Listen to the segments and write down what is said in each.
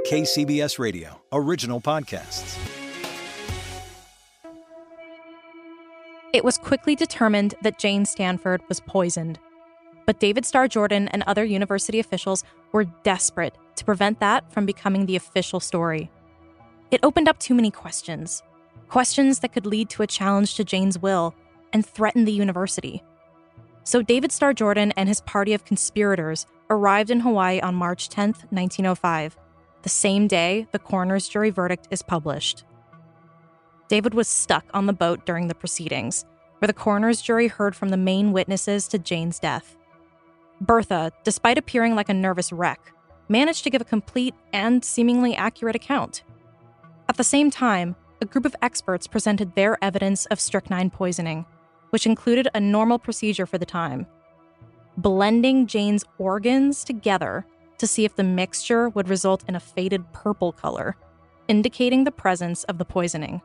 KCBS Radio original podcasts. It was quickly determined that Jane Stanford was poisoned. But David Starr Jordan and other university officials were desperate to prevent that from becoming the official story. It opened up too many questions. Questions that could lead to a challenge to Jane's will and threaten the university. So David Starr Jordan and his party of conspirators arrived in Hawaii on March 10, 1905, the same day the coroner's jury verdict is published. David was stuck on the boat during the proceedings, where the coroner's jury heard from the main witnesses to Jane's death. Bertha, despite appearing like a nervous wreck, managed to give a complete and seemingly accurate account. At the same time, a group of experts presented their evidence of strychnine poisoning, which included a normal procedure for the time: blending Jane's organs together to see if the mixture would result in a faded purple color, indicating the presence of the poisoning.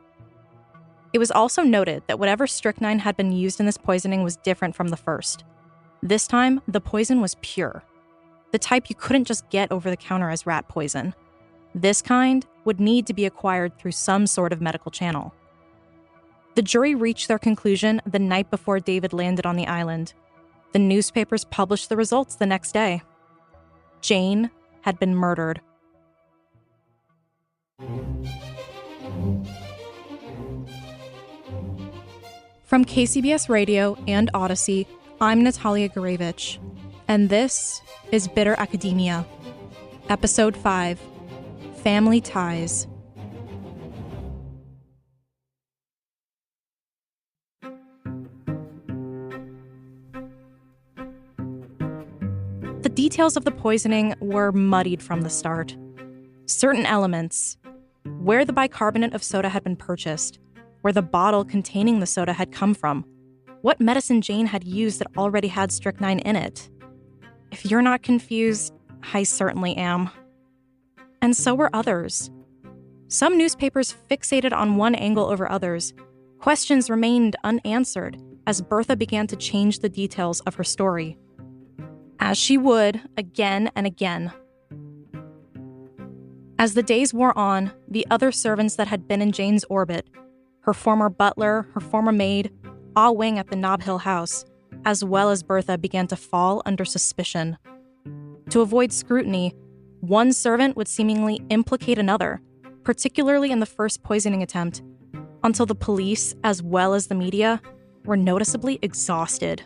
It was also noted that whatever strychnine had been used in this poisoning was different from the first. This time, the poison was pure, the type you couldn't just get over the counter as rat poison. This kind would need to be acquired through some sort of medical channel. The jury reached their conclusion the night before David landed on the island. The newspapers published the results the next day. Jane had been murdered. From KCBS Radio and Audacy, I'm Natalia Gurevich, and this is Bitter Academia, Episode 5, Family Ties. The details of the poisoning were muddied from the start. Certain elements, where the bicarbonate of soda had been purchased, where the bottle containing the soda had come from, what medicine Jane had used that already had strychnine in it. If you're not confused, I certainly am. And so were others. Some newspapers fixated on one angle over others. Questions remained unanswered as Bertha began to change the details of her story, as she would again and again. As the days wore on, the other servants that had been in Jane's orbit, her former butler, her former maid, Ah Wing at the Nob Hill house, as well as Bertha, began to fall under suspicion. To avoid scrutiny, one servant would seemingly implicate another, particularly in the first poisoning attempt, until the police, as well as the media, were noticeably exhausted.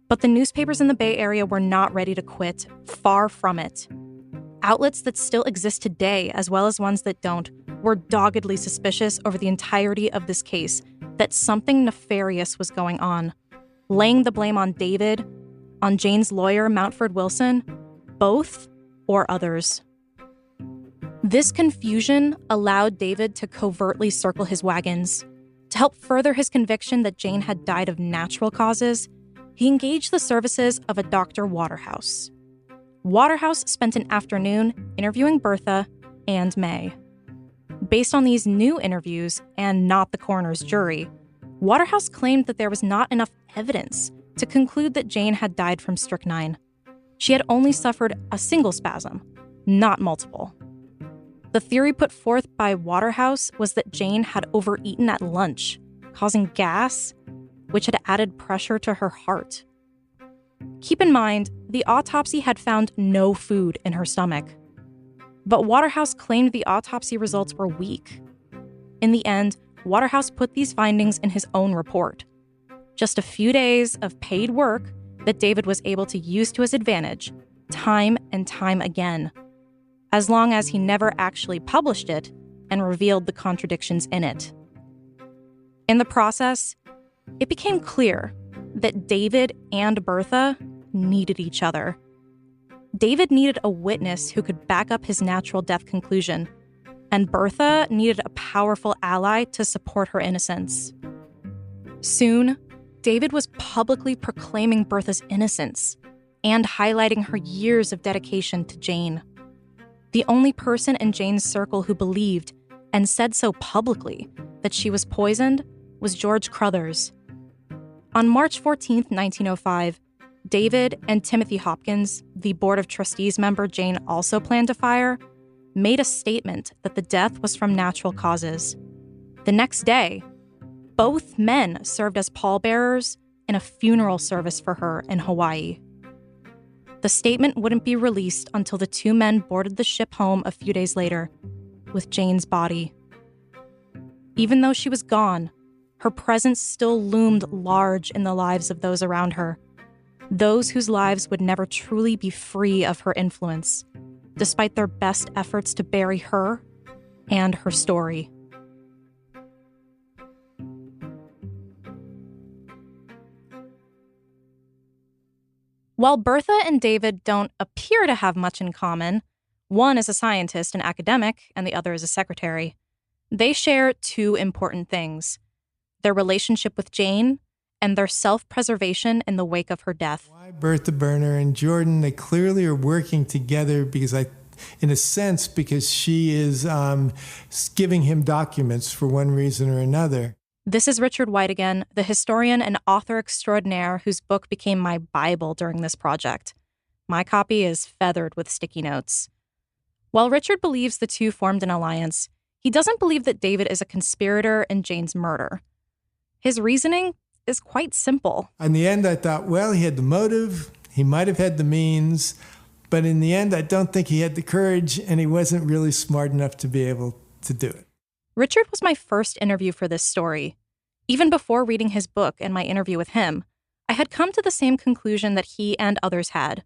But the newspapers in the Bay Area were not ready to quit, far from it. Outlets that still exist today, as well as ones that don't, were doggedly suspicious over the entirety of this case that something nefarious was going on, laying the blame on David, on Jane's lawyer, Mountford Wilson, both, or others. This confusion allowed David to covertly circle his wagons. To help further his conviction that Jane had died of natural causes, he engaged the services of a Dr. Waterhouse. Waterhouse spent an afternoon interviewing Bertha and May. Based on these new interviews, and not the coroner's jury, Waterhouse claimed that there was not enough evidence to conclude that Jane had died from strychnine. She had only suffered a single spasm, not multiple. The theory put forth by Waterhouse was that Jane had overeaten at lunch, causing gas, which had added pressure to her heart. Keep in mind, the autopsy had found no food in her stomach. But Waterhouse claimed the autopsy results were weak. In the end, Waterhouse put these findings in his own report. Just a few days of paid work that David was able to use to his advantage, time and time again, as long as he never actually published it and revealed the contradictions in it. In the process, it became clear that David and Bertha needed each other. David needed a witness who could back up his natural death conclusion, and Bertha needed a powerful ally to support her innocence. Soon, David was publicly proclaiming Bertha's innocence and highlighting her years of dedication to Jane. The only person in Jane's circle who believed, and said so publicly, that she was poisoned was George Crothers. On March 14, 1905, David and Timothy Hopkins, the Board of Trustees member Jane also planned to fire, made a statement that the death was from natural causes. The next day, both men served as pallbearers in a funeral service for her in Hawaii. The statement wouldn't be released until the two men boarded the ship home a few days later with Jane's body. Even though she was gone, her presence still loomed large in the lives of those around her, those whose lives would never truly be free of her influence, despite their best efforts to bury her and her story. While Bertha and David don't appear to have much in common, one is a scientist and academic, and the other is a secretary, they share two important things: their relationship with Jane and their self-preservation in the wake of her death. Why Bertha Burner and Jordan, they clearly are working together because because she is giving him documents for one reason or another. This is Richard White again, the historian and author extraordinaire whose book became my Bible during this project. My copy is feathered with sticky notes. While Richard believes the two formed an alliance, he doesn't believe that David is a conspirator in Jane's murder. His reasoning is quite simple. In the end, I thought, well, he had the motive, he might have had the means, but in the end, I don't think he had the courage, and he wasn't really smart enough to be able to do it. Richard was my first interview for this story. Even before reading his book and my interview with him, I had come to the same conclusion that he and others had.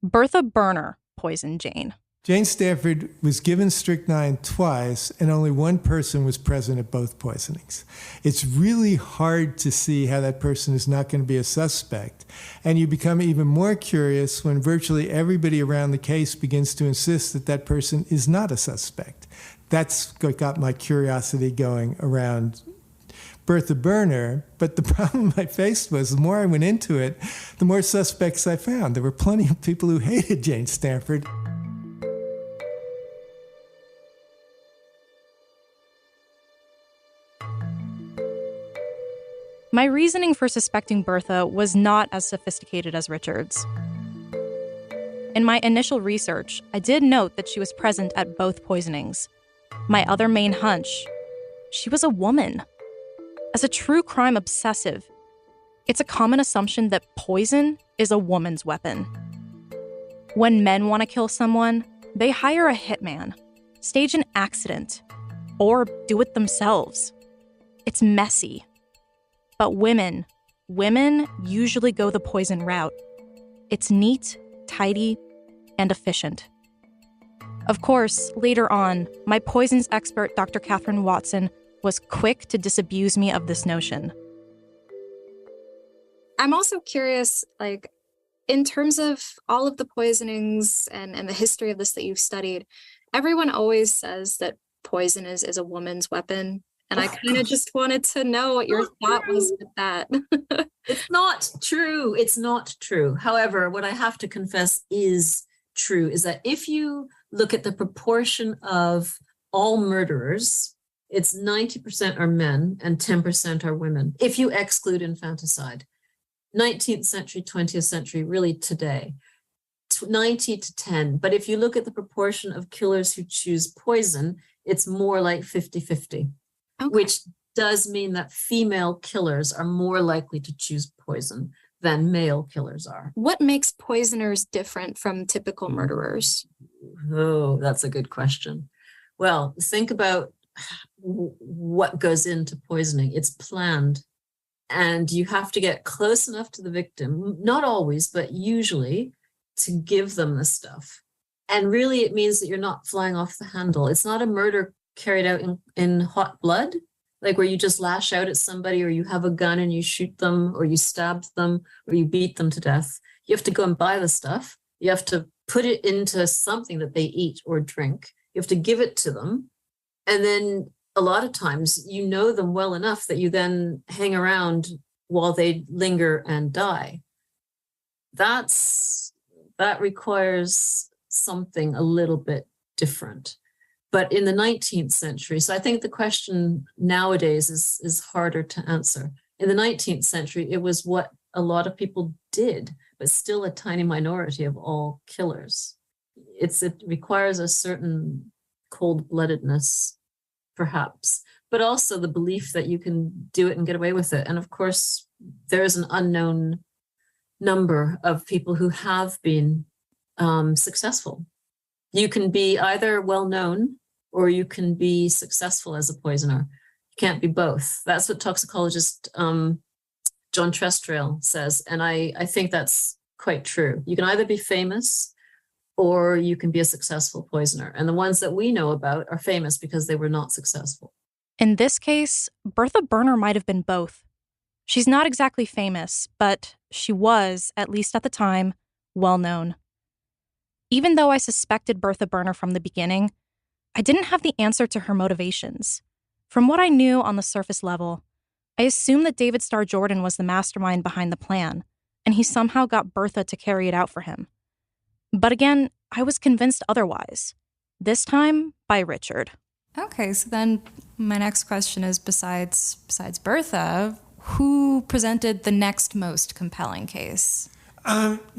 Bertha Burner poisoned Jane. Jane Stanford was given strychnine twice, and only one person was present at both poisonings. It's really hard to see how that person is not going to be a suspect. And you become even more curious when virtually everybody around the case begins to insist that that person is not a suspect. That's what got my curiosity going around Bertha Burner. But the problem I faced was the more I went into it, the more suspects I found. There were plenty of people who hated Jane Stanford. My reasoning for suspecting Bertha was not as sophisticated as Richard's. In my initial research, I did note that she was present at both poisonings. My other main hunch: she was a woman. As a true crime obsessive, it's a common assumption that poison is a woman's weapon. When men want to kill someone, they hire a hitman, stage an accident, or do it themselves. It's messy. But women usually go the poison route. It's neat, tidy, and efficient. Of course, later on, my poisons expert, Dr. Catherine Watson, was quick to disabuse me of this notion. I'm also curious, in terms of all of the poisonings and the history of this that you've studied, everyone always says that poison is a woman's weapon. And I kind of just wanted to know what your thought was with that. It's not true. It's not true. However, what I have to confess is true is that if you look at the proportion of all murderers, it's 90% are men and 10% are women, if you exclude infanticide. 19th century, 20th century, really today, 90 to 10. But if you look at the proportion of killers who choose poison, it's more like 50-50. Okay. Which does mean that female killers are more likely to choose poison than male killers are. What makes poisoners different from typical murderers? Oh, that's a good question. Well, think about what goes into poisoning. It's planned, and you have to get close enough to the victim, not always, but usually, to give them the stuff. And really, it means that you're not flying off the handle. It's not a murder carried out in hot blood, like where you just lash out at somebody, or you have a gun and you shoot them, or you stab them, or you beat them to death. You have to go and buy the stuff. You have to put it into something that they eat or drink. You have to give it to them. And then a lot of times you know them well enough that you then hang around while they linger and die. That requires something a little bit different. But in the 19th century, so I think the question nowadays is harder to answer. In the 19th century, it was what a lot of people did, but still a tiny minority of all killers. it requires a certain cold-bloodedness, perhaps, but also the belief that you can do it and get away with it. And of course, there's an unknown number of people who have been successful. You can be either well-known or you can be successful as a poisoner. You can't be both. That's what toxicologist John Trestrail says. And I think that's quite true. You can either be famous or you can be a successful poisoner. And the ones that we know about are famous because they were not successful. In this case, Bertha Berner might have been both. She's not exactly famous, but she was, at least at the time, well-known. Even though I suspected Bertha Berner from the beginning, I didn't have the answer to her motivations. From what I knew on the surface level, I assumed that David Starr Jordan was the mastermind behind the plan, and he somehow got Bertha to carry it out for him. But again, I was convinced otherwise. This time, by Richard. Okay, so then my next question is, besides Bertha, who presented the next most compelling case?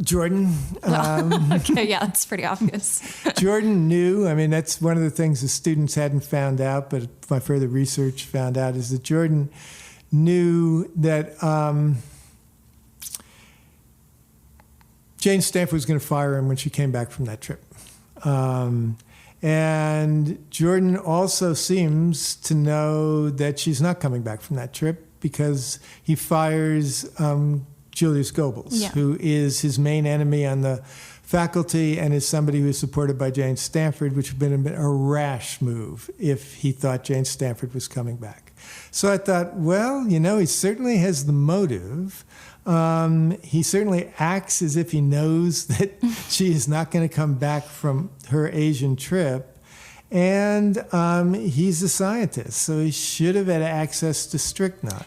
Jordan. Okay, yeah, that's pretty obvious. Jordan knew. I mean, that's one of the things the students hadn't found out, but my further research found out, is that Jordan knew that Jane Stanford was going to fire him when she came back from that trip. And Jordan also seems to know that she's not coming back from that trip, because he fires Julius Goebbels, who is his main enemy on the faculty and is somebody who is supported by Jane Stanford, which would have been a rash move if he thought Jane Stanford was coming back. So I thought, well, he certainly has the motive. He certainly acts as if he knows that she is not going to come back from her Asian trip. And he's a scientist, so he should have had access to strychnine.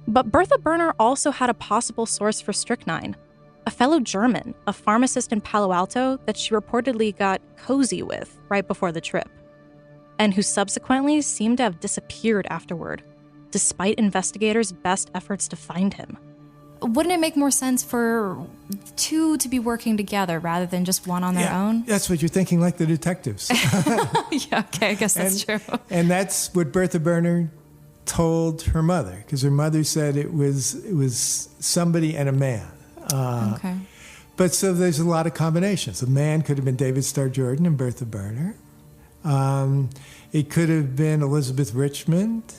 But Bertha Berner also had a possible source for strychnine, a fellow German, a pharmacist in Palo Alto that she reportedly got cozy with right before the trip, and who subsequently seemed to have disappeared afterward, despite investigators' best efforts to find him. Wouldn't it make more sense for two to be working together rather than just one on their own? That's what you're thinking, like the detectives. Yeah, okay, I guess that's true. And that's what Bertha Berner told her mother, because her mother said it was somebody and a man. Okay. But so there's a lot of combinations. A man could have been David Starr Jordan and Bertha Berner. It could have been Elizabeth Richmond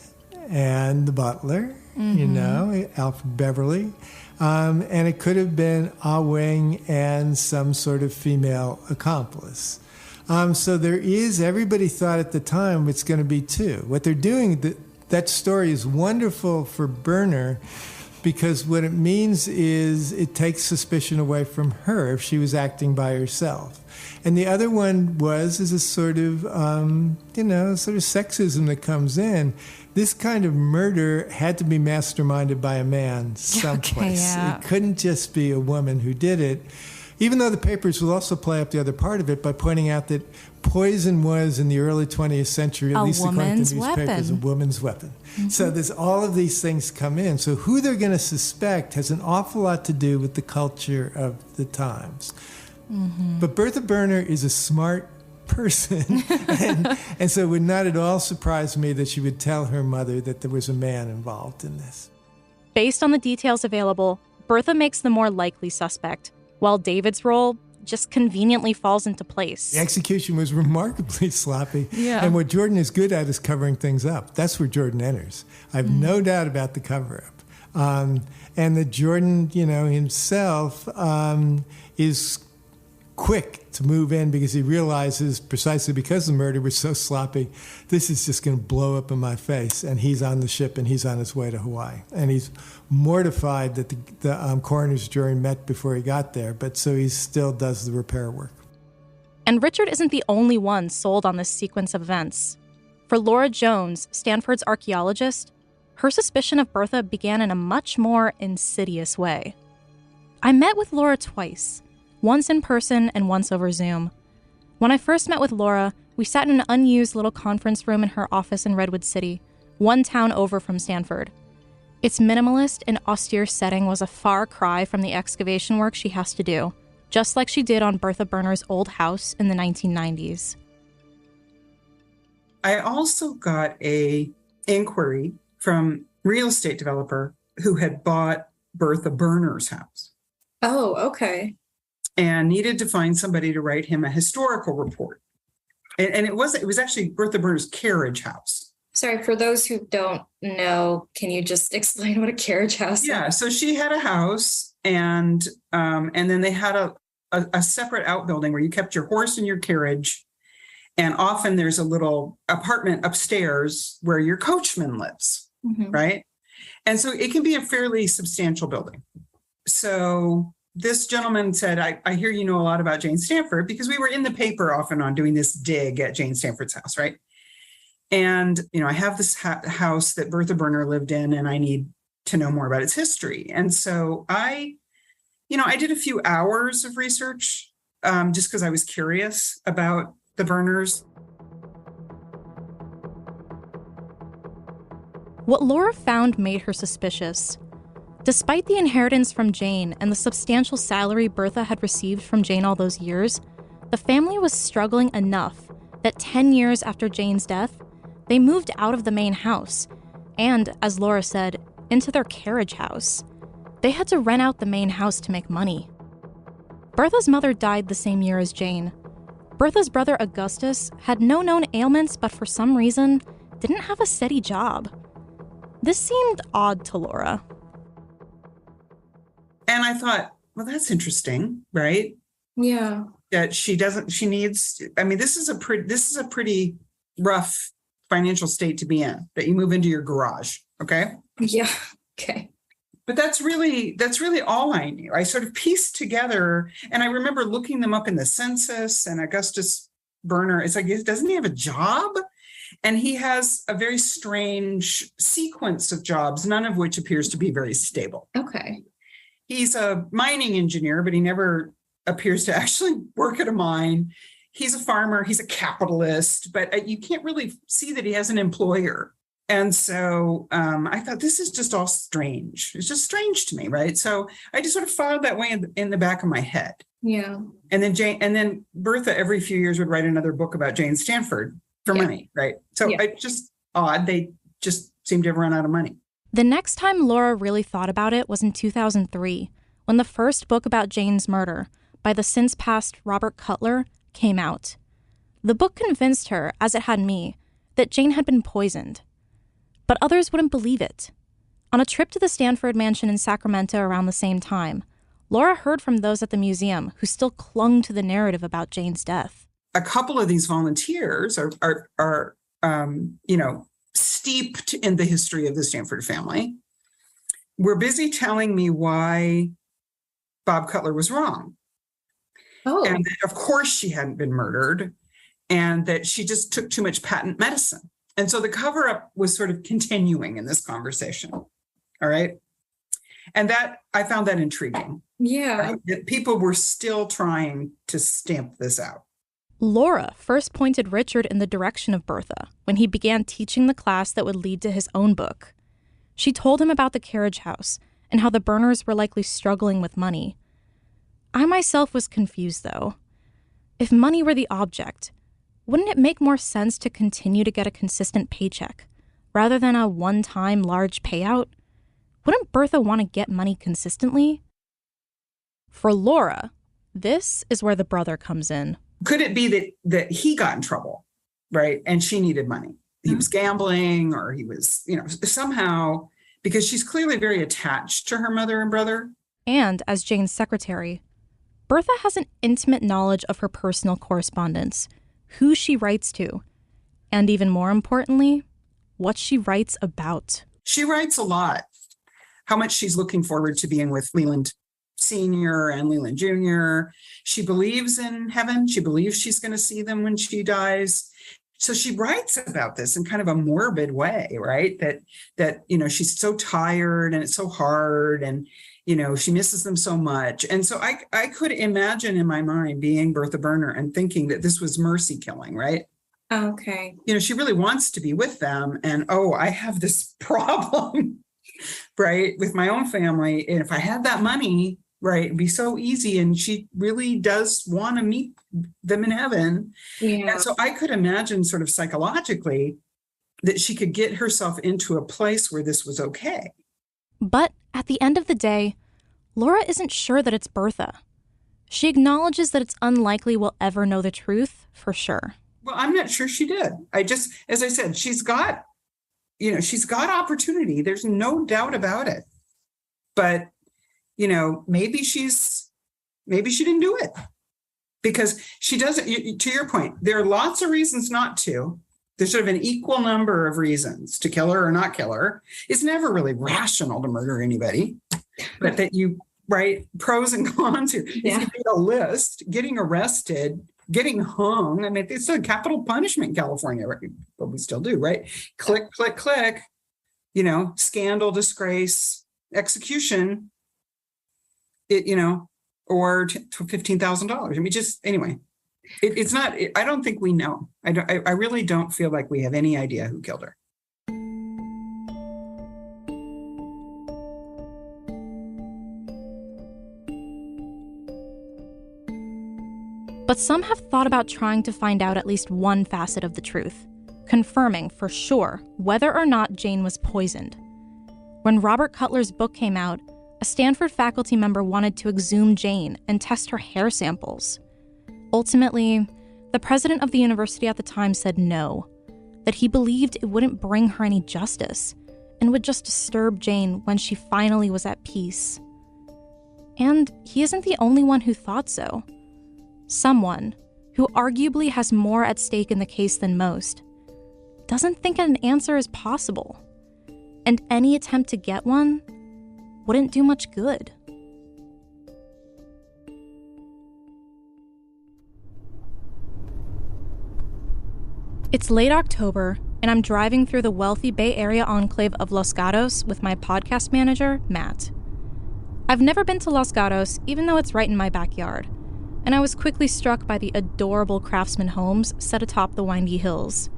and the butler, Alfred Beverly. And it could have been Ah Wing and some sort of female accomplice. So everybody thought at the time it's going to be two. What they're doing, that story is wonderful for Berner, because what it means is it takes suspicion away from her if she was acting by herself. And the other one is a sort of, sort of sexism that comes in. This kind of murder had to be masterminded by a man someplace. Okay, yeah. It couldn't just be a woman who did it. Even though the papers will also play up the other part of it by pointing out that poison was, in the early 20th century, at least according to newspapers, a woman's weapon. Mm-hmm. So there's all of these things come in. So who they're going to suspect has an awful lot to do with the culture of the times. Mm-hmm. But Bertha Berner is a smart person, and so it would not at all surprise me that she would tell her mother that there was a man involved in this. Based on the details available, Bertha makes the more likely suspect, while David's role just conveniently falls into place. The execution was remarkably sloppy. Yeah. And what Jordan is good at is covering things up. That's where Jordan enters. I have no doubt about the cover-up. And that Jordan, himself is quick to move in, because he realizes, precisely because the murder was so sloppy, this is just going to blow up in my face. And he's on the ship and he's on his way to Hawaii. And he's mortified that the coroner's jury met before he got there, but so he still does the repair work. And Richard isn't the only one sold on this sequence of events. For Laura Jones, Stanford's archaeologist, her suspicion of Bertha began in a much more insidious way. I met with Laura twice, once in person and once over Zoom. When I first met with Laura, we sat in an unused little conference room in her office in Redwood City, one town over from Stanford. Its minimalist and austere setting was a far cry from the excavation work she has to do, just like she did on Bertha Berner's old house in the 1990s. I also got a inquiry from real estate developer who had bought Bertha Berner's house. Oh, okay. And needed to find somebody to write him a historical report. And it was actually Bertha Berner's carriage house. Sorry, for those who don't know, can you just explain what a carriage house is? Yeah, so she had a house, and then they had a separate outbuilding where you kept your horse and your carriage. And often there's a little apartment upstairs where your coachman lives, right? And so it can be a fairly substantial building. So this gentleman said, I hear you know a lot about Jane Stanford, because we were in the paper off and on doing this dig at Jane Stanford's house, right? And, I have this house that Bertha Berner lived in, and I need to know more about its history. And so I did a few hours of research just because I was curious about the Berners. What Laura found made her suspicious. Despite the inheritance from Jane and the substantial salary Bertha had received from Jane all those years, the family was struggling enough that 10 years after Jane's death, they moved out of the main house and, as Laura said, into their carriage house. They had to rent out the main house to make money. Bertha's mother died the same year as Jane. Bertha's brother Augustus had no known ailments, but for some reason, didn't have a steady job. This seemed odd to Laura. And I thought, well, that's interesting, right? Yeah. That this is a pretty rough financial state to be in, that you move into your garage. Okay. Yeah. Okay. But that's really all I knew. I sort of pieced together, and I remember looking them up in the census, and Augustus Berner, it's like, doesn't he have a job? And he has a very strange sequence of jobs, none of which appears to be very stable. Okay. He's a mining engineer, but he never appears to actually work at a mine. He's a farmer, he's a capitalist, but you can't really see that he has an employer. And so I thought, this is just all strange. It's just strange to me, right? So I just sort of filed that way in the back of my head. Yeah. And then Bertha every few years would write another book about Jane Stanford for money, right? So it's just odd. They just seem to have run out of money. The next time Laura really thought about it was in 2003, when the first book about Jane's murder, by the since-passed Robert Cutler, came out. The book convinced her, as it had me, that Jane had been poisoned. But others wouldn't believe it. On a trip to the Stanford mansion in Sacramento around the same time, Laura heard from those at the museum who still clung to the narrative about Jane's death. A couple of these volunteers are steeped in the history of the Stanford family, were busy telling me why Bob Cutler was wrong. Oh. And that, of course, she hadn't been murdered, and that she just took too much patent medicine. And so the cover-up was sort of continuing in this conversation. All right. And that I found that intriguing. Yeah. Right? That people were still trying to stamp this out. Laura first pointed Richard in the direction of Bertha when he began teaching the class that would lead to his own book. She told him about the carriage house and how the Berners were likely struggling with money. I myself was confused, though. If money were the object, wouldn't it make more sense to continue to get a consistent paycheck rather than a one-time large payout? Wouldn't Bertha want to get money consistently? For Laura, this is where the brother comes in. Could it be that he got in trouble, right? And she needed money. He was gambling, or he was, somehow, because she's clearly very attached to her mother and brother. And as Jane's secretary, Bertha has an intimate knowledge of her personal correspondence, who she writes to, and even more importantly, what she writes about. She writes a lot. How much she's looking forward to being with Leland Sr. and Leland Jr. She believes in heaven. She believes she's going to see them when she dies. So she writes about this in kind of a morbid way, right? That she's so tired and it's so hard, and she misses them so much. And so I could imagine in my mind being Bertha Berner and thinking that this was mercy killing, right? Okay. She really wants to be with them. And, I have this problem, right, with my own family. And if I had that money, right? It'd be so easy. And she really does want to meet them in heaven. Yeah. And so I could imagine sort of psychologically that she could get herself into a place where this was okay. But at the end of the day, Laura isn't sure that it's Bertha. She acknowledges that it's unlikely we'll ever know the truth for sure. Well, I'm not sure she did. As I said, she's got opportunity. There's no doubt about it. But, maybe she didn't do it because she doesn't, to your point, there are lots of reasons not to. There's sort of an equal number of reasons to kill her or not kill her. It's never really rational to murder anybody, but that pros and cons here. If you made a list, getting arrested, getting hung. I mean, it's a capital punishment in California, right? But we still do, right? Click, click, click, scandal, disgrace, execution, or $15,000. I mean, anyway, it's not, I don't think we know. I really don't feel like we have any idea who killed her. But some have thought about trying to find out at least one facet of the truth, confirming for sure whether or not Jane was poisoned. When Robert Cutler's book came out, a Stanford faculty member wanted to exhume Jane and test her hair samples. Ultimately, the president of the university at the time said no, that he believed it wouldn't bring her any justice and would just disturb Jane when she finally was at peace. And he isn't the only one who thought so. Someone, who arguably has more at stake in the case than most, doesn't think an answer is possible. And any attempt to get one wouldn't do much good. It's late October, and I'm driving through the wealthy Bay Area enclave of Los Gatos with my podcast manager, Matt. I've never been to Los Gatos, even though it's right in my backyard, and I was quickly struck by the adorable craftsman homes set atop the windy hills.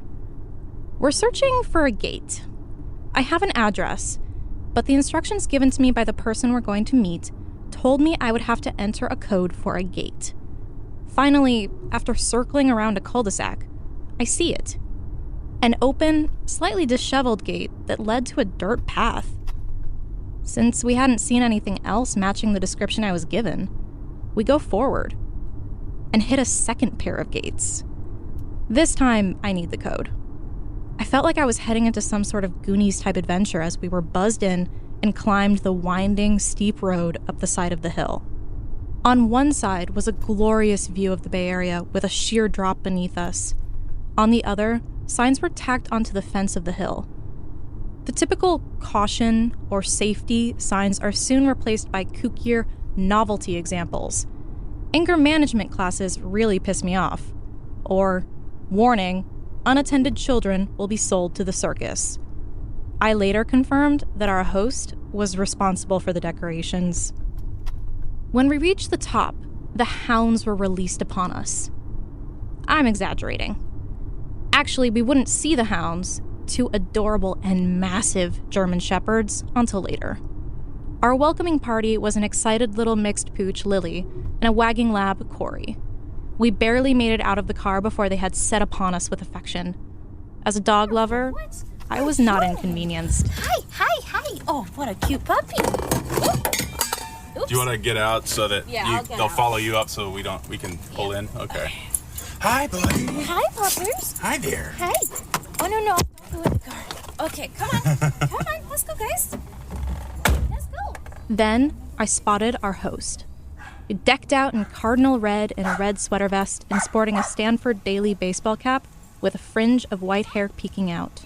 We're searching for a gate. I have an address, but the instructions given to me by the person we're going to meet told me I would have to enter a code for a gate. Finally, after circling around a cul-de-sac, I see it. An open, slightly disheveled gate that led to a dirt path. Since we hadn't seen anything else matching the description I was given, we go forward and hit a second pair of gates. This time, I need the code. I felt like I was heading into some sort of Goonies-type adventure as we were buzzed in and climbed the winding, steep road up the side of the hill. On one side was a glorious view of the Bay Area with a sheer drop beneath us. On the other, signs were tacked onto the fence of the hill. The typical caution or safety signs are soon replaced by kookier novelty examples. Anger management classes really piss me off. Or, warning, unattended children will be sold to the circus. I later confirmed that our host was responsible for the decorations. When we reached the top, the hounds were released upon us. I'm exaggerating. Actually, we wouldn't see the hounds, two adorable and massive German shepherds, until later. Our welcoming party was an excited little mixed pooch, Lily, and a wagging lab, Corey. We barely made it out of the car before they had set upon us with affection. As a dog lover, I was not inconvenienced. Hi. Oh, what a cute puppy. Do you want to get out so that they'll follow you up so we can pull in? Okay. Hi, buddy. Hi, puppers. Hi there. Hi. Oh, no, don't go in the car. Okay, come on. Let's go, guys. Let's go. Then I spotted our host. Decked out in cardinal red and a red sweater vest and sporting a Stanford Daily baseball cap with a fringe of white hair peeking out.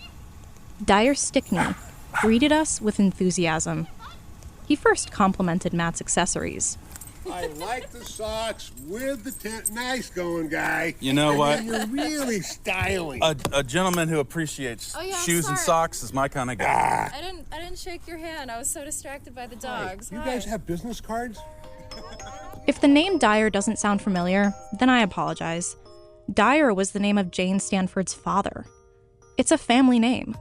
Dyer Stickney greeted us with enthusiasm. He first complimented Matt's accessories. I like the socks with the tent. Nice going, guy. You know what? You're really stylish. A gentleman who appreciates shoes and socks is my kind of guy. I didn't shake your hand. I was so distracted by the dogs. You guys have business cards? If the name Dyer doesn't sound familiar, then I apologize. Dyer was the name of Jane Stanford's father. It's a family name.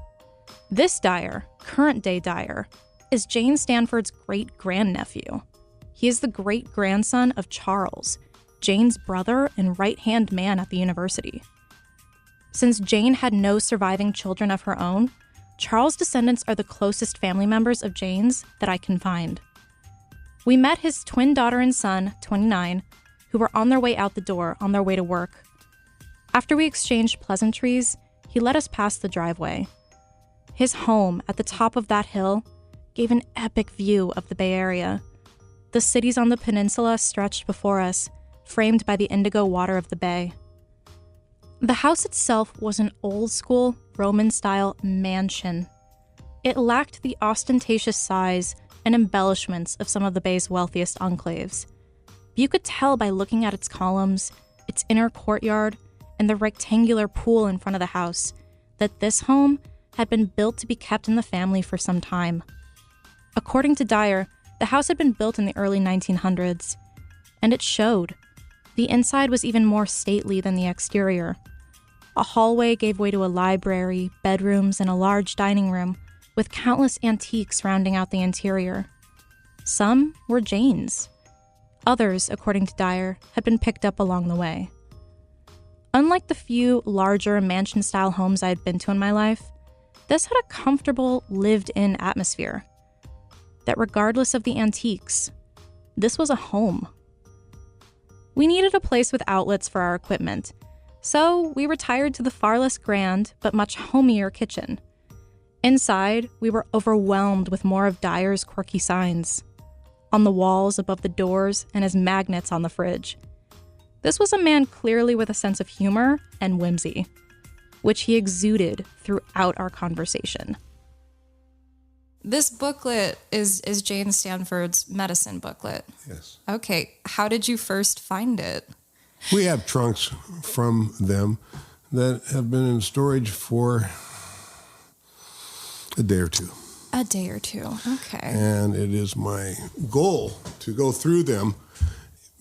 This Dyer, current-day Dyer, is Jane Stanford's great-grandnephew. He is the great-grandson of Charles, Jane's brother and right-hand man at the university. Since Jane had no surviving children of her own, Charles' descendants are the closest family members of Jane's that I can find. We met his twin daughter and son, 29, who were on their way out the door on their way to work. After we exchanged pleasantries, he led us past the driveway. His home at the top of that hill gave an epic view of the Bay Area. The cities on the peninsula stretched before us, framed by the indigo water of the bay. The house itself was an old-school, Roman-style mansion. It lacked the ostentatious size and embellishments of some of the bay's wealthiest enclaves. You could tell by looking at its columns, its inner courtyard, and the rectangular pool in front of the house that this home had been built to be kept in the family for some time. According to Dyer, the house had been built in the early 1900s, and it showed. The inside was even more stately than the exterior. A hallway gave way to a library, bedrooms, and a large dining room, with countless antiques rounding out the interior. Some were Jane's. Others, according to Dyer, had been picked up along the way. Unlike the few larger mansion-style homes I had been to in my life, this had a comfortable, lived-in atmosphere. That regardless of the antiques, this was a home. We needed a place with outlets for our equipment, so we retired to the far less grand but much homier kitchen. Inside, we were overwhelmed with more of Dyer's quirky signs. On the walls above the doors and as magnets on the fridge. This was a man clearly with a sense of humor and whimsy, which he exuded throughout our conversation. This booklet is Jane Stanford's medicine booklet. Yes. Okay, how did you first find it? We have trunks from them that have been in storage for a day or two. A day or two, okay. And it is my goal to go through them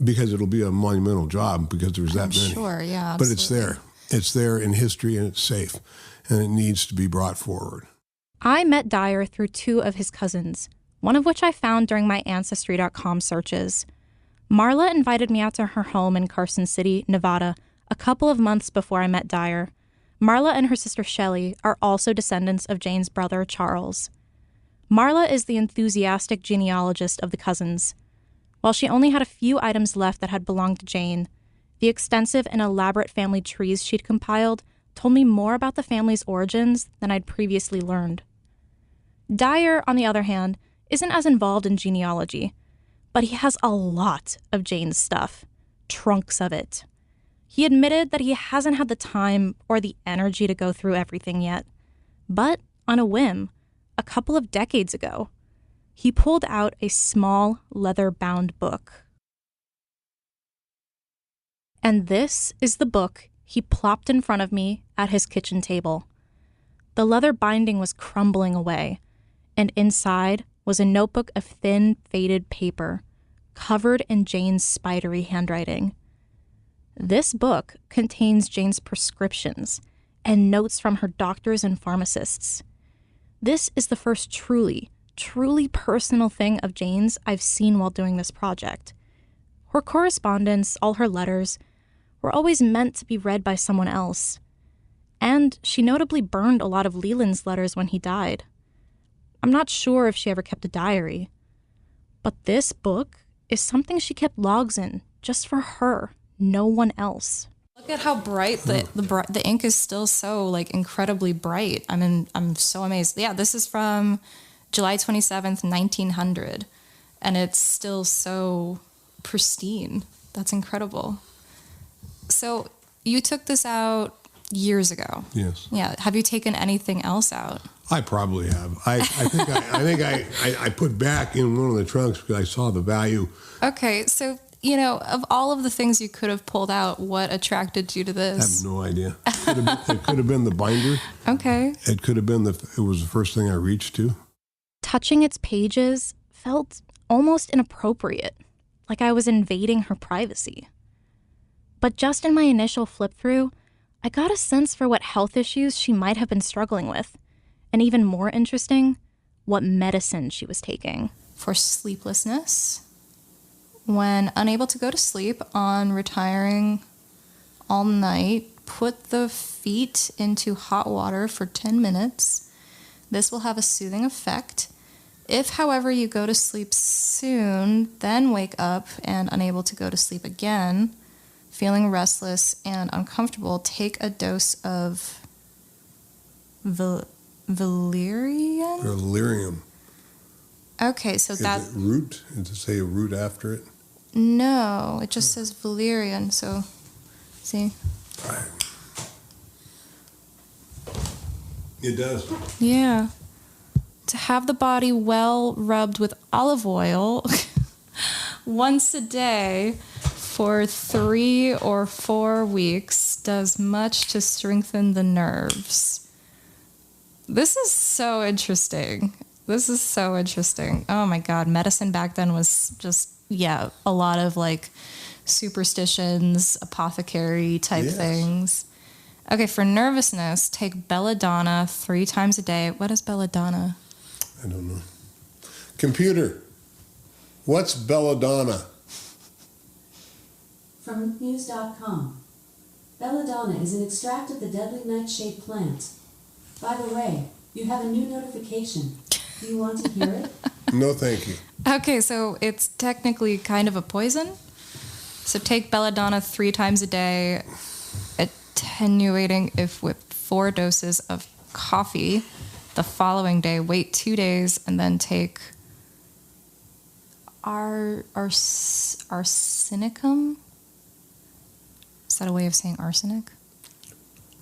because it'll be a monumental job because there's that many. Sure, yeah, But absolutely. it's there. It's there in history and it's safe and it needs to be brought forward. I met Dyer through two of his cousins, one of which I found during my Ancestry.com searches. Marla invited me out to her home in Carson City, Nevada, a couple of months before I met Dyer. Marla and her sister Shelley are also descendants of Jane's brother, Charles. Marla is the enthusiastic genealogist of the cousins. While she only had a few items left that had belonged to Jane, the extensive and elaborate family trees she'd compiled told me more about the family's origins than I'd previously learned. Dyer, on the other hand, isn't as involved in genealogy, but he has a lot of Jane's stuff, trunks of it. He admitted that he hasn't had the time or the energy to go through everything yet, but on a whim, a couple of decades ago, he pulled out a small leather-bound book. And this is the book he plopped in front of me at his kitchen table. The leather binding was crumbling away, and inside was a notebook of thin, faded paper, covered in Jane's spidery handwriting. This book contains Jane's prescriptions and notes from her doctors and pharmacists. This is the first truly personal thing of Jane's I've seen while doing this project. Her correspondence, all her letters, were always meant to be read by someone else. And she notably burned a lot of Leland's letters when he died. I'm not sure if she ever kept a diary. But this book is something she kept logs in, just for her, no one else. Look at how bright the ink is still so like incredibly bright. I mean, I'm so amazed. Yeah, this is from July 27th, 1900, and it's still so pristine. That's incredible. So you took this out years ago. Yes. Yeah. Have you taken anything else out? I probably have. I think I put back in one of the trunks because I saw the value. Okay, so of all of the things you could have pulled out, what attracted you to I this? have no idea. It could have been the binder. Okay. It could have been it was the first thing I reached to. Touching its pages felt almost inappropriate, like I was invading her privacy. But just in my initial flip through, I got a sense for what health issues she might have been struggling with, and even more interesting, what medicine she was taking. For sleeplessness? When unable to go to sleep on retiring all night, put the feet into hot water for 10 minutes. This will have a soothing effect. If, however, you go to sleep soon, then wake up and unable to go to sleep again, feeling restless and uncomfortable, take a dose of valerian? Valerium. Okay, so Is it root? Does it say a root after it? No, it just says valerian, so see? It does. Yeah. To have the body well rubbed with olive oil once a day for 3 or 4 weeks does much to strengthen the nerves. This is so interesting. Oh my God. Medicine back then was just, a lot of like superstitions, apothecary type things. Okay, for nervousness, take belladonna 3 times a day. What is belladonna? I don't know. Computer, what's belladonna? From news.com. Belladonna is an extract of the deadly nightshade plant. By the way, you have a new notification. Do you want to hear it? No, thank you. Okay, so it's technically kind of a poison. So take belladonna 3 times a day, attenuating if with 4 doses of coffee. The following day, wait 2 days, and then take arsenicum? Is that a way of saying arsenic?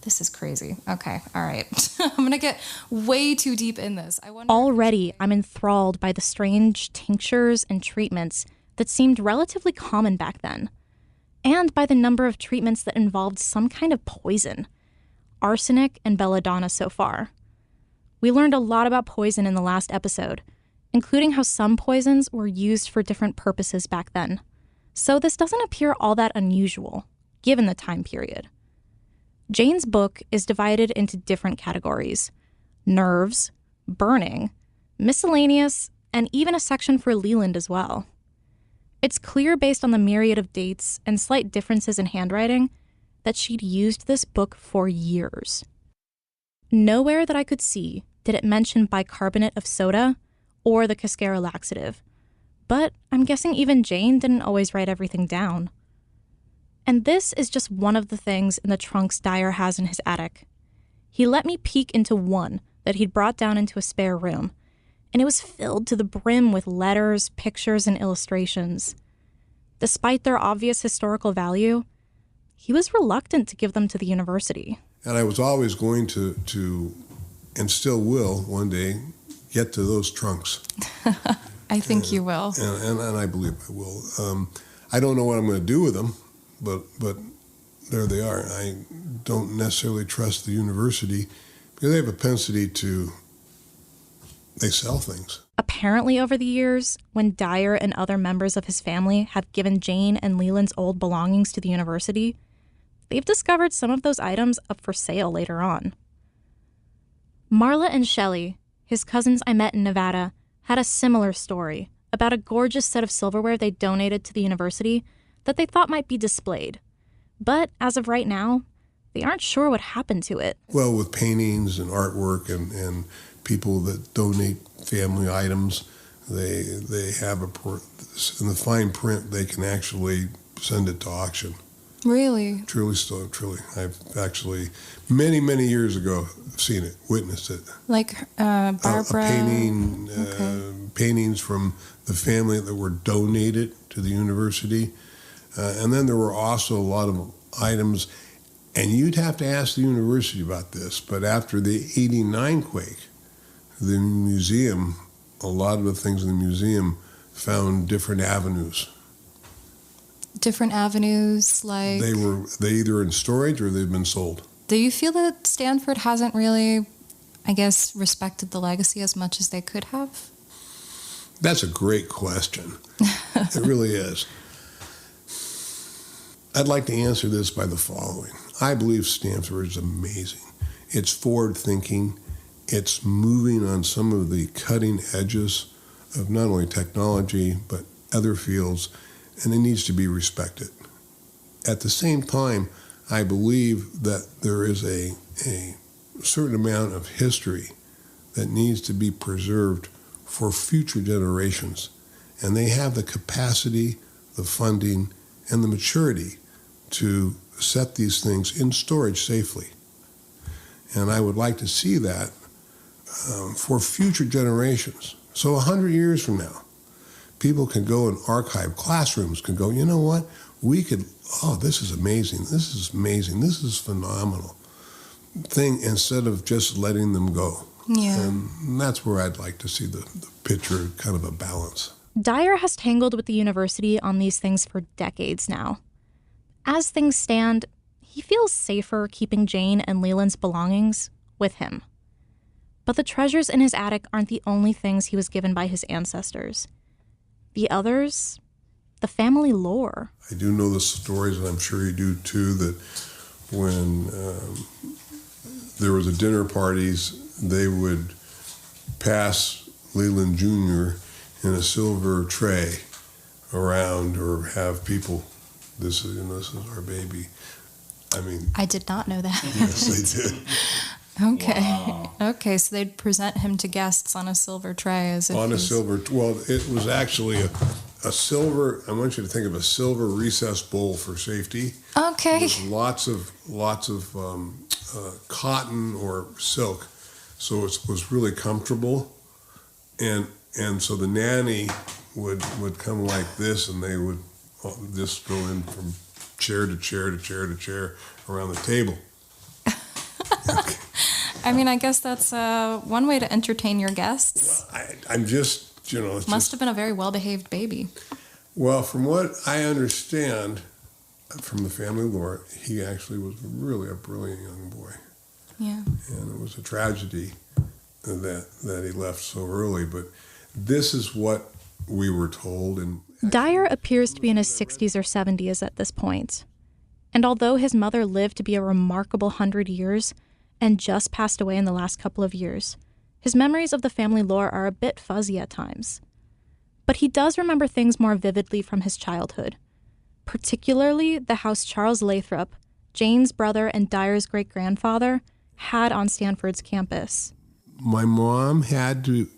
This is crazy. Okay, all right. I'm going to get way too deep in this. Already, I'm enthralled by the strange tinctures and treatments that seemed relatively common back then, and by the number of treatments that involved some kind of poison. Arsenic and belladonna so far. We learned a lot about poison in the last episode, including how some poisons were used for different purposes back then. So this doesn't appear all that unusual, given the time period. Jane's book is divided into different categories: nerves, burning, miscellaneous, and even a section for Leland as well. It's clear based on the myriad of dates and slight differences in handwriting that she'd used this book for years. Nowhere that I could see did it mention bicarbonate of soda or the cascara laxative, but I'm guessing even Jane didn't always write everything down. And this is just one of the things in the trunks Dyer has in his attic. He let me peek into one that he'd brought down into a spare room, and it was filled to the brim with letters, pictures, and illustrations. Despite their obvious historical value, he was reluctant to give them to the university. And I was always going to and still will one day, get to those trunks. I think you will. And I believe I will. I don't know what I'm going to do with them, but there they are. I don't necessarily trust the university because they have a propensity they sell things. Apparently over the years, when Dyer and other members of his family have given Jane and Leland's old belongings to the university, they've discovered some of those items up for sale later on. Marla and Shelley, his cousins I met in Nevada, had a similar story about a gorgeous set of silverware they donated to the university that they thought might be displayed. But as of right now, they aren't sure what happened to it. Well, with paintings and artwork and people that donate family items, they have in the fine print, they can actually send it to auction. Really? Truly. I've actually, many, many years ago, seen it, witnessed it. Like Barbara? A painting, paintings from the family that were donated to the university. And then there were also a lot of items, and you'd have to ask the university about this, but after the 89 quake, the museum, a lot of the things in the museum found different avenues. Different avenues, like... They either in storage or they've been sold. Do you feel that Stanford hasn't really, I guess, respected the legacy as much as they could have? That's a great question. It really is. I'd like to answer this by the following. I believe Stanford is amazing. It's forward-thinking. It's moving on some of the cutting edges of not only technology, but other fields. and it needs to be respected. At the same time, I believe that there is a certain amount of history that needs to be preserved for future generations. And they have the capacity, the funding, and the maturity to set these things in storage safely. And I would like to see that for future generations. So 100 years from now, people can go and archive, classrooms can go, you know what, we could, this is amazing, this is phenomenal thing, instead of just letting them go. Yeah. And that's where I'd like to see the picture, kind of a balance. Dyer has tangled with the university on these things for decades now. As things stand, he feels safer keeping Jane and Leland's belongings with him. But the treasures in his attic aren't the only things he was given by his ancestors. The others, the family lore. I do know the stories, and I'm sure you do too, that when there was a dinner parties, they would pass Leland Jr. in a silver tray around, or have people, this is our baby. I mean, I did not know that. Yes, they did. Okay. Wow. Okay, so they'd present him to guests on a silver tray as if On a he's- silver, well, it was actually a silver, I want you to think of a silver recessed bowl for safety. Okay. With lots of cotton or silk, so it was really comfortable, and so the nanny would come like this, and they would just go in from chair to chair to chair to chair around the table. Okay. I mean, I guess that's one way to entertain your guests. Well, I'm just, it's Must have been a very well-behaved baby. Well, from what I understand from the family lore, he actually was really a brilliant young boy. Yeah. And it was a tragedy that he left so early. But this is what we were told. And Dyer appears to be in his 60s or 70s at this point. And although his mother lived to be a remarkable 100 years and just passed away in the last couple of years, his memories of the family lore are a bit fuzzy at times. But he does remember things more vividly from his childhood, particularly the house Charles Lathrop, Jane's brother and Dyer's great-grandfather, had on Stanford's campus. My mom had to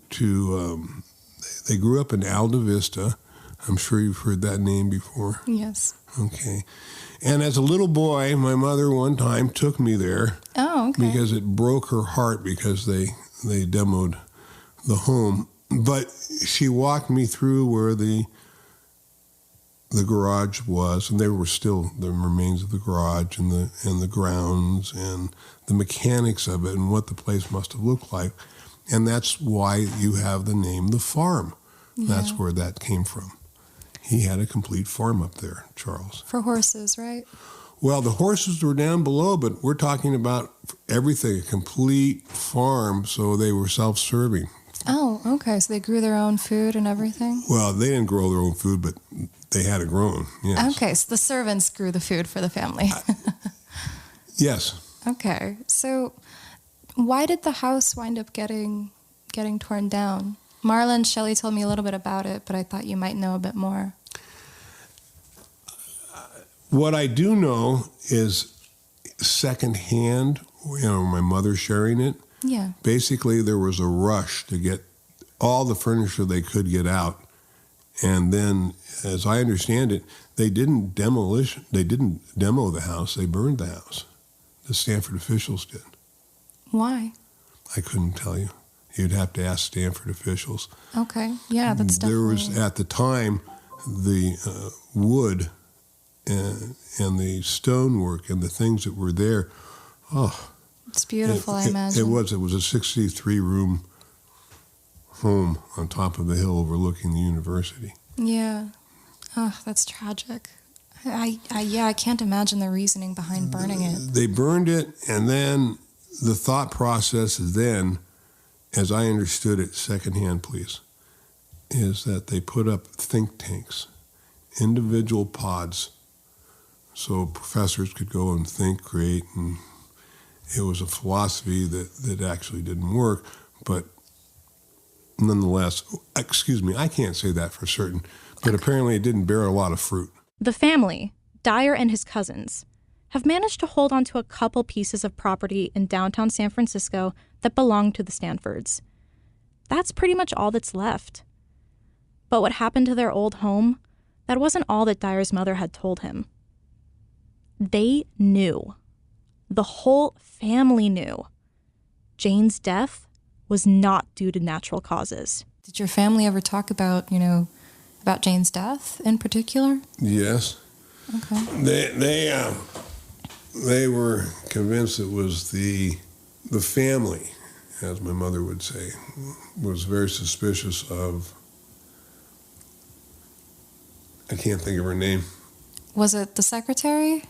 they grew up in Alta Vista. I'm sure you've heard that name before. Yes. Okay. And as a little boy, my mother one time took me there. Oh, okay. Because it broke her heart because they demoed the home. But she walked me through where the garage was, and there were still the remains of the garage and the grounds and the mechanics of it and what the place must have looked like. And that's why you have the name The Farm. Yeah. That's where that came from. He had a complete farm up there, Charles. For horses, right? Well, the horses were down below, but we're talking about everything, a complete farm, so they were self-serving. Oh, okay. So they grew their own food and everything? Well, they didn't grow their own food, but they had it grown, yes. Okay, so the servants grew the food for the family. Yes. Okay, so why did the house wind up getting torn down? Marla and Shelley told me a little bit about it, but I thought you might know a bit more. What I do know is secondhand, my mother sharing it. Yeah. Basically, there was a rush to get all the furniture they could get out. And then, as I understand it, they didn't demo the house, they burned the house. The Stanford officials did. Why? I couldn't tell you. You'd have to ask Stanford officials. Okay, yeah, that's definitely... There was, at the time, the wood and the stonework and the things that were there, it's beautiful, I imagine. It was a 63-room home on top of the hill overlooking the university. Yeah. Oh, that's tragic. I can't imagine the reasoning behind burning it. They burned it, and then the thought process then, as I understood it, secondhand, please, is that they put up think tanks, individual pods, so professors could go and think, create, and it was a philosophy that actually didn't work, but nonetheless, excuse me, I can't say that for certain, But apparently it didn't bear a lot of fruit. The family, Dyer and his cousins, have managed to hold on to a couple pieces of property in downtown San Francisco that belonged to the Stanfords. That's pretty much all that's left. But what happened to their old home, that wasn't all that Dyer's mother had told him. They knew. The whole family knew. Jane's death was not due to natural causes. Did your family ever talk about, about Jane's death in particular? Yes. Okay. They were convinced it was the family, as my mother would say, was very suspicious of, I can't think of her name. Was it the secretary?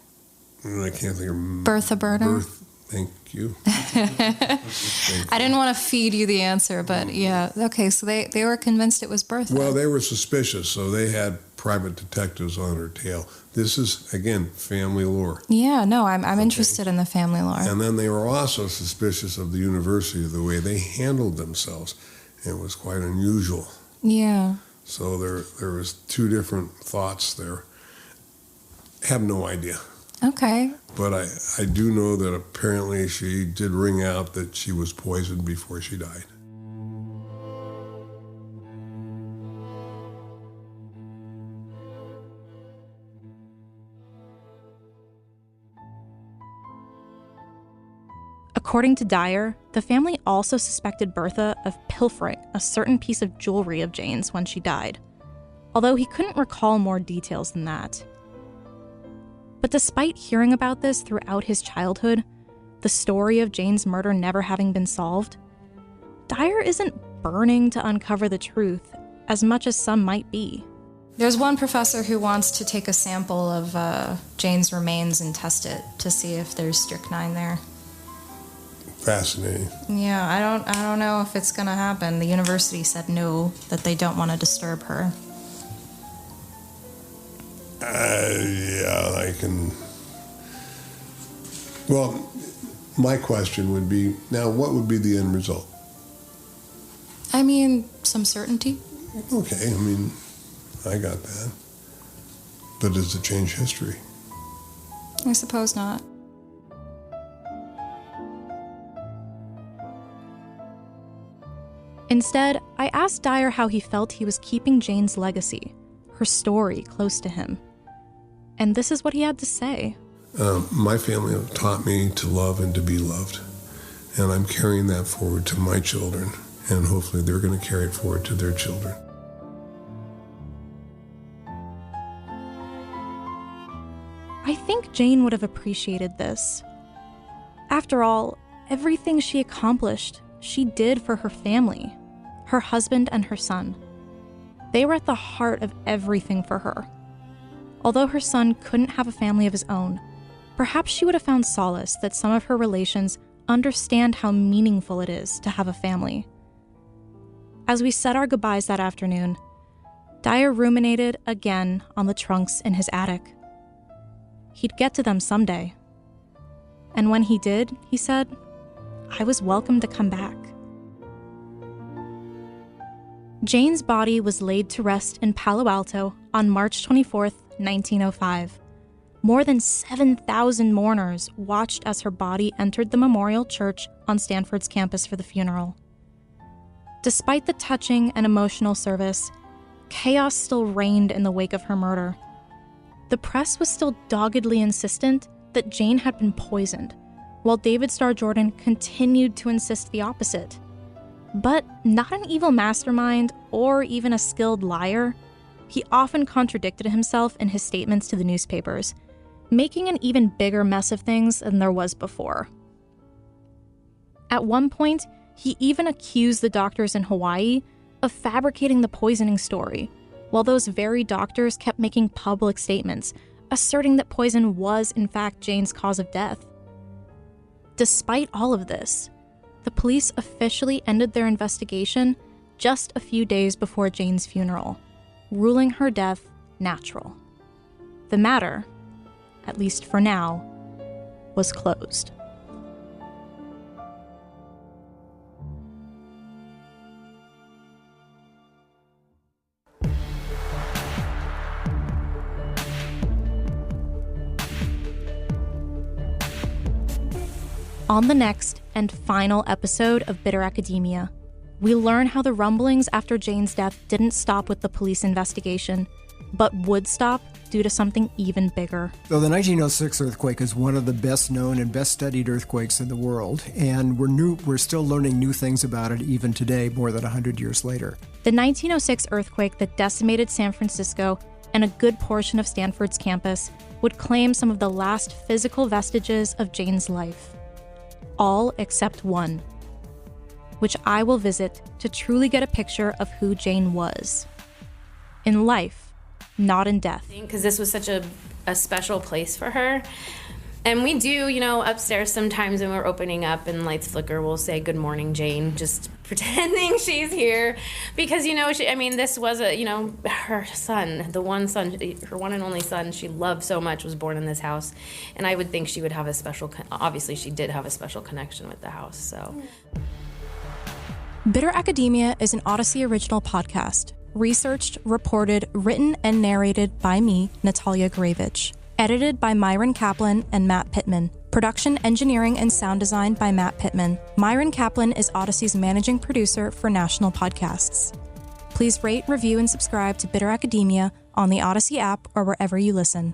I can't think of Bertha Burner? Thank you. I didn't want to feed you the answer, but yeah. Okay, so they were convinced it was Bertha. Well, they were suspicious, so they had private detectives on her tail. This is, again, family lore. Yeah, no, I'm interested in the family lore. And then they were also suspicious of the university, the way they handled themselves. It was quite unusual. Yeah. So there was two different thoughts there. Have no idea. Okay. But I do know that apparently she did ring out that she was poisoned before she died. According to Dyer, the family also suspected Bertha of pilfering a certain piece of jewelry of Jane's when she died, although he couldn't recall more details than that. But despite hearing about this throughout his childhood, the story of Jane's murder never having been solved, Dyer isn't burning to uncover the truth as much as some might be. There's one professor who wants to take a sample of Jane's remains and test it to see if there's strychnine there. Fascinating. Yeah, I don't know if it's gonna happen. The university said no, that they don't want to disturb her. Yeah, I can. Well, my question would be, now what would be the end result? I mean, some certainty. Okay, I mean, I got that. But does it change history? I suppose not. Instead, I asked Dyer how he felt he was keeping Jane's legacy, her story, close to him. And this is what he had to say. My family have taught me to love and to be loved. And I'm carrying that forward to my children. And hopefully they're going to carry it forward to their children. I think Jane would have appreciated this. After all, everything she accomplished, she did for her family, her husband and her son. They were at the heart of everything for her. Although her son couldn't have a family of his own, perhaps she would have found solace that some of her relations understand how meaningful it is to have a family. As we said our goodbyes that afternoon, Dyer ruminated again on the trunks in his attic. He'd get to them someday. And when he did, he said, I was welcome to come back. Jane's body was laid to rest in Palo Alto on March 24th, 1905. More than 7,000 mourners watched as her body entered the memorial church on Stanford's campus for the funeral. Despite the touching and emotional service, chaos still reigned in the wake of her murder. The press was still doggedly insistent that Jane had been poisoned, while David Starr Jordan continued to insist the opposite. But not an evil mastermind or even a skilled liar, he often contradicted himself in his statements to the newspapers, making an even bigger mess of things than there was before. At one point, he even accused the doctors in Hawaii of fabricating the poisoning story, while those very doctors kept making public statements, asserting that poison was in fact Jane's cause of death. Despite all of this, the police officially ended their investigation just a few days before Jane's funeral, ruling her death natural. The matter, at least for now, was closed. On the next and final episode of Bitter Academia, we learn how the rumblings after Jane's death didn't stop with the police investigation, but would stop due to something even bigger. So the 1906 earthquake is one of the best known and best studied earthquakes in the world, and we're still learning new things about it even today, more than 100 years later. The 1906 earthquake that decimated San Francisco and a good portion of Stanford's campus would claim some of the last physical vestiges of Jane's life. All except one, which I will visit to truly get a picture of who Jane was. In life, not in death. Because this was such a special place for her. And we do, upstairs sometimes when we're opening up and lights flicker, we'll say, "Good morning, Jane," just pretending she's here. Because, this was her son, the one son, her one and only son she loved so much was born in this house. And I would think she would have obviously she did have a special connection with the house, so. Bitter Academia is an Audacy original podcast. Researched, reported, written, and narrated by me, Natalia Gurevich. Edited by Myron Kaplan and Matt Pitman. Production, engineering, and sound design by Matt Pitman. Myron Kaplan is Audacy's managing producer for national podcasts. Please rate, review, and subscribe to Bitter Academia on the Audacy app or wherever you listen.